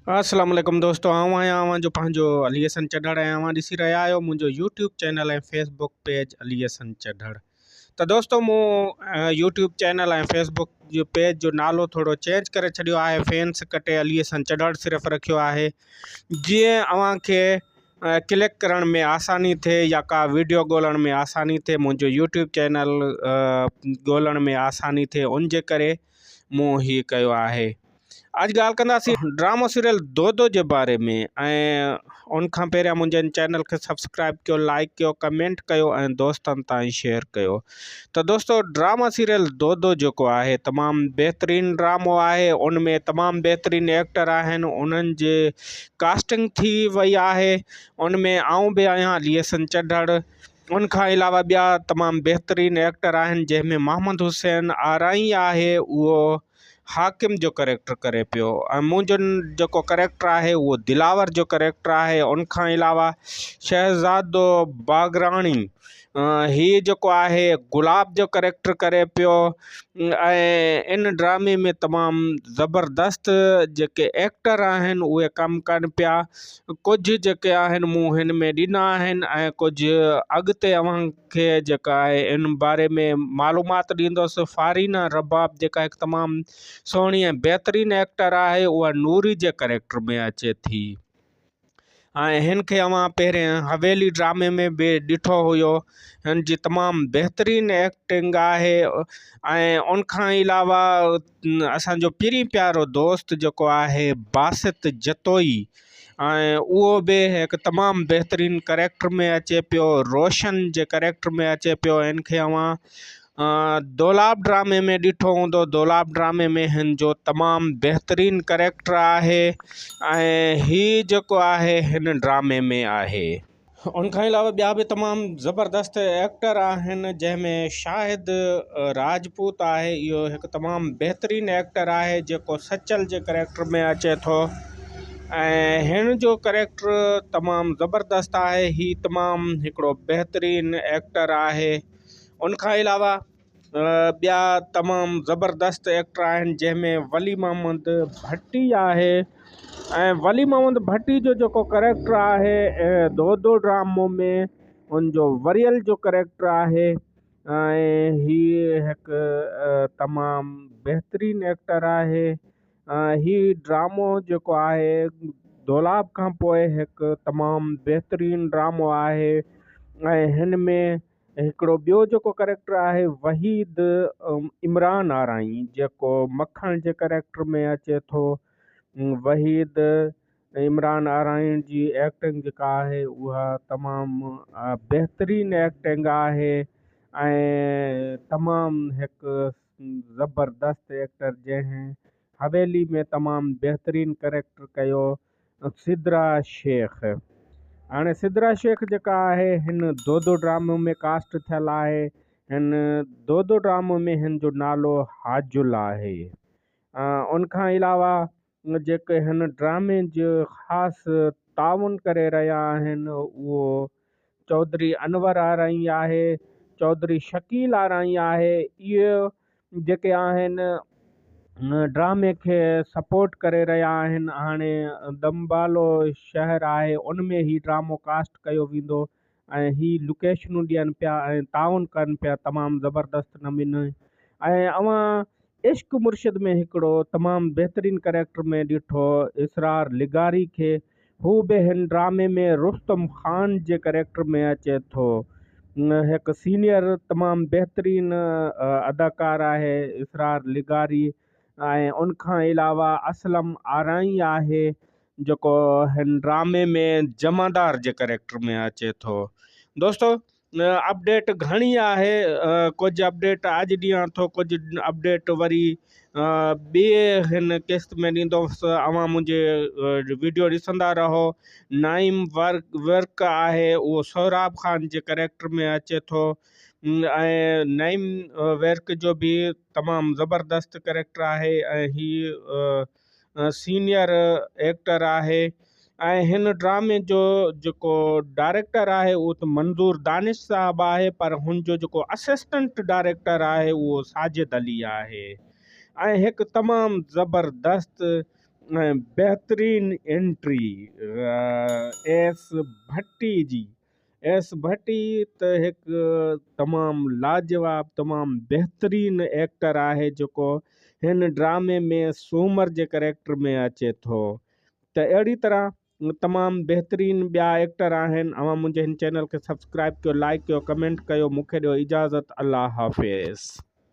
अस्सलाम वालेकुम दोस्तों, आऊं आहियां अवां जो पंहिंजो अली हसन चढ़ड़ ऐं अवां ॾिसी रहिया आहियो मुंहिंजो यूट्यूब चैनल ऐं फेसबुक पेज अली हसन चढ़ड़। त दोस्तों मूं यूट्यूब चैनल ऐं फेसबुक जो पेज जो नालो थोरो चेंज करे छॾियो आहे। फैंस कटे अली हसन चढ़ड़ सिर्फ़ु रखियो आहे जीअं अव्हां खे क्लिक करण में आसानी थिए या का वीडियो ॻोल्हण में आसानी थिए, मुंहिंजो यूट्यूब चैनल ॻोल्हण में आसानी थिए, उन जे करे मूं हीउ कयो आहे। अॼु ॻाल्हि कंदासीं ड्रामो सीरियल दो दो जे बारे में, ऐं उन खां पहिरियां मुंहिंजे चैनल खे सब्सक्राइब कयो, लाइक कयो, कमेंट कयो ऐं दोस्तनि ताईं शेयर कयो। त दोस्तों ड्रामा सीरियल दो दो जेको आहे तमामु बहितरीनु ड्रामो आहे। उन में तमामु बहितरीनु एक्टर आहिनि, उन्हनि जे कास्टिंग थी वई आहे। उन में आऊं बि आहियां अली हसन चढ़ड़। उन खां अलावा ॿिया तमामु बहितरीनु एक्टर आहिनि, जंहिंमें मोहम्मद हुसैन आराई आहे, उहो हाकिम जो करेक्टर करे पियो, ऐं मुंहिंजो जेको करेक्टर आहे उहो दिलावर जो करेक्टर आहे। उन खां अलावा शहज़ादो बागराणी हीअ जेको आहे गुलाब जो करेक्टर करे पियो। ऐं इन ड्रामे में तमामु ज़बरदस्त जेके एक्टर आहिनि उहे कमु कनि पिया। कुझु जेके आहिनि मूं हिन में ॾिना आहिनि ऐं कुझु अॻिते अव्हांखे जेका आहे इन बारे में मालूमात ॾींदुसि। फारीना रबाब जेका हिकु तमामु सुहिणी ऐं बहितरीनु एक्टर आहे, उहा नूरी जे करेक्टर में अचे थी। ऐं हिन खे अव्हां पहिरें हवेली ड्रामे में बि ॾिठो हुयो। हिन जी तमामु बहितरीनु एक्टिंग आहे। ऐं उन खां अलावा असांजो पिरी प्यारो दोस्त जेको आहे बासित जतोई, ऐं उहो बि हिकु तमामु बहितरीनु करेक्टर में अचे पियो, रोशन जे करेक्टर में अचे पियो। हिन खे अव्हां दोलाब ड्रामे में ॾिठो हूंदो। दोलाब ड्रामे में हिन जो तमामु बहितरीनु करेक्टर आहे ऐं हीउ जेको आहे हिन ड्रामे में आहे। उन खां अलावा ॿिया बि तमामु ज़बरदस्त एक्टर आहिनि, जंहिंमें शाहिद राजपूत आहे। इहो हिकु तमामु बहितरीनु एक्टर आहे जेको सचल जे करेक्टर में अचे थो, ऐं हिन जो करेक्टर तमामु ज़बरदस्त आहे। हीउ तमामु हिकिड़ो बहितरीनु एक्टर आहे। उन खां अलावा ॿिया तमामु ज़बरदस्त एक्टर आहिनि, जंहिंमें वली मोहम्मद भट्टी आहे। ऐं वली मोहम्मद भट्टी जो जेको करेक्टर आहे दो दो ड्रामो में, उनजो वरियल जो करेक्टर आहे। ऐं हीअ हिकु तमामु बहितरीनु एक्टर आहे। हीउ ड्रामो जेको आहे दोलाब खां पोइ हिकु तमामु बहितरीनु ड्रामो आहे। ऐं हिन में हिकिड़ो ॿियो जेको करेक्टर आहे वहीद इमरान आराई, जेको मखण जे करेक्टर में अचे थो। वहीद इमरान आराई जी एक्टिंग जेका आहे उहा तमामु बहितरीनु एक्टिंग आहे ऐं तमामु हिकु ज़बरदस्त एक्टर, जंहिं हवेली में तमामु बहितरीनु करेक्टर कयो, सिद्रा शेख। हाणे सिद्रा शेख जेका आहे हिन दो दो ड्रामो में कास्ट थियल आहे। हिन दो दो ड्रामो में हिन जो नालो हाजुल आहे। उन खां अलावा जेके हिन ड्रामे जो ख़ासि ताउन करे रहिया आहिनि उहो चौधरी अनवर आराई आहे, चौधरी शकील आराई आहे। इहे जेके आहिनि ड्रामे खे सपोर्ट करे रहिया आहिनि। हाणे दमबालो शहर आहे, उन में ही ड्रामो कास्ट कयो वेंदो ऐं ही लोकेशनूं ॾियनि पिया ऐं ताउन कनि पिया तमामु ज़बरदस्त नमूने। ऐं अव्हां इश्क मुर्शिद में हिकिड़ो तमामु बहितरीनु करेक्टर में ॾिठो इसरार लिगारी खे, हू बि हिन ड्रामे में रुस्तम ख़ान जे करेक्टर में अचे थो। हिकु सीनियर तमामु बहितरीनु अदाकार आहे इसरार लिगारी। ऐं उन खां अलावा असलम आराई आहे, जेको हिन ड्रामे में जमादार जे करेक्टर में अचे थो। दोस्तों अपडेट घणी आहे, कुझु अपडेट अॼु ॾियां थो, कुझु अपडेट वरी ॿिए हिन किस्त में ॾींदुसि। अव्हां मुंहिंजे वीडियो ॾिसंदा रहो। नाइम वर्क आहे, उहो सोहराब ख़ान जे करेक्टर में अचे थो। ऐं नईम वर्क जो बि तमामु ज़बरदस्त करेक्टर आहे ऐं हीअ सीनियर एक्टर आहे। ऐं हिन ड्रामे जो जेको डायरेक्टर आहे उहो त मंज़ूर दानिश साहबु आहे, पर हुनजो जेको असिस्टेंट डायरेक्टर आहे उहो साजिद अली आहे। ऐं हिकु तमामु ज़बरदस्त बहितरीन एंट्री एस भट्टी जी। एस भट्टी त हिकु तमामु लाजवाब तमामु बहितरीन एक्टर आहे जेको हिन ड्रामे में सूमर जे कैरेक्टर में अचे थो। त अहिड़ी तरह तमामु बहितरीन ॿिया एक्टर आहिनि। अवां मुंहिंजे हिन चैनल खे सब्सक्राइब कयो, लाइक कयो, कमेंट कयो। मूंखे ॾियो इजाज़त। अल्लाह हाफ़िज़।